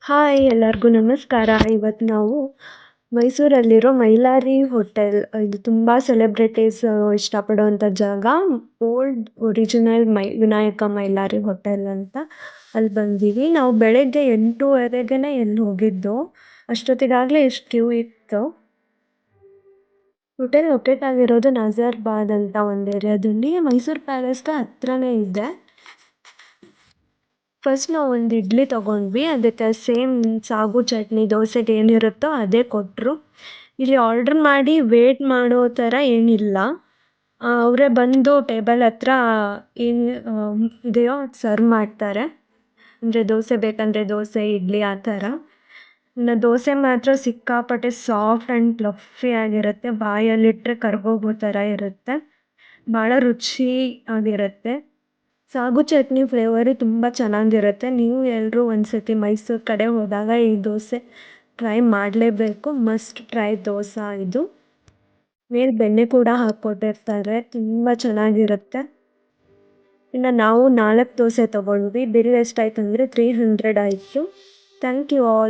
Hi ಎಲ್ಲರಿಗೂ ನಮಸ್ಕಾರ. ಇವತ್ತು ನಾವು ಮೈಸೂರಲ್ಲಿರೋ ಮೈಲಾರಿ ಹೋಟೆಲ್, ಇದು ತುಂಬ ಸೆಲೆಬ್ರಿಟೀಸ್ ಇಷ್ಟಪಡುವಂಥ ಜಾಗ. Old original Vinayaka Mylari hotel ಅಂತ. ಅಲ್ಲಿ ಬಂದೀವಿ. ನಾವು ಬೆಳಗ್ಗೆ 8:30ಗೆ ಎಲ್ಲಿ ಹೋಗಿದ್ದು. ಅಷ್ಟೊತ್ತಿಗಾಗಲೇ ಎಷ್ಟು ಕ್ಯೂ ಇತ್ತು. ಹೋಟೆಲ್ ಲೊಕೇಟ್ ಆಗಿರೋದು ನಜರ್ಬಾದ್ ಅಂತ ಒಂದು ಏರಿಯಾದಲ್ಲಿ, ಮೈಸೂರು ಪ್ಯಾಲೇಸ್ಗೆ ಹತ್ರನೇ ಇದೆ. ಫಸ್ಟ್ ನಾವು ಒಂದು ಇಡ್ಲಿ ತೊಗೊಂಡ್ವಿ. ಅದಕ್ಕೆ ಸೇಮ್ ಸಾಗು ಚಟ್ನಿ ದೋಸೆಗೆ ಏನಿರುತ್ತೋ ಅದೇ ಕೊಟ್ಟರು. ಇಲ್ಲಿ ಆರ್ಡ್ರ್ ಮಾಡಿ ವೇಟ್ ಮಾಡೋ ಥರ ಏನಿಲ್ಲ. ಅವರೇ ಬಂದು ಟೇಬಲ್ ಹತ್ರ ಏನು ಇದೆಯೋ ಸರ್ವ್ ಮಾಡ್ತಾರೆ. ಅಂದರೆ ದೋಸೆ ಬೇಕಂದರೆ ದೋಸೆ, ಇಡ್ಲಿ ಆ ಥರ. ಇನ್ನು ದೋಸೆ ಮಾತ್ರ ಸಿಕ್ಕಾಪಟ್ಟೆ ಸಾಫ್ಟ್ ಆ್ಯಂಡ್ ಫ್ಲಫಿ ಆಗಿರುತ್ತೆ. ಬಾಯಲ್ಲಿಟ್ಟರೆ ಕರ್ಗೋಗೋ ಥರ ಇರುತ್ತೆ. ಭಾಳ ರುಚಿಯಾಗಿರುತ್ತೆ. ಸಾಗು ಚಟ್ನಿ ಫ್ಲೇವರು ತುಂಬ ಚೆನ್ನಾಗಿರುತ್ತೆ. ನೀವು ಎಲ್ಲರೂ ಒಂದ್ಸತಿ ಮೈಸೂರು ಕಡೆ ಹೋದಾಗ ಈ ದೋಸೆ ಟ್ರೈ ಮಾಡಲೇಬೇಕು. ಮಸ್ಟ್ ಟ್ರೈ ದೋಸೆ ಇದು. ಮೇಲೆ ಬೆಣ್ಣೆ ಕೂಡ ಹಾಕ್ಕೊಟ್ಟಿರ್ತಾರೆ. ತುಂಬ ಚೆನ್ನಾಗಿರುತ್ತೆ. ಇನ್ನು ನಾವು 4 ದೋಸೆ ತೊಗೊಂಡ್ವಿ. ಬಿಲ್ ಎಷ್ಟಾಯ್ತು ಅಂದರೆ 300 ಆಯಿತು. Thank you all.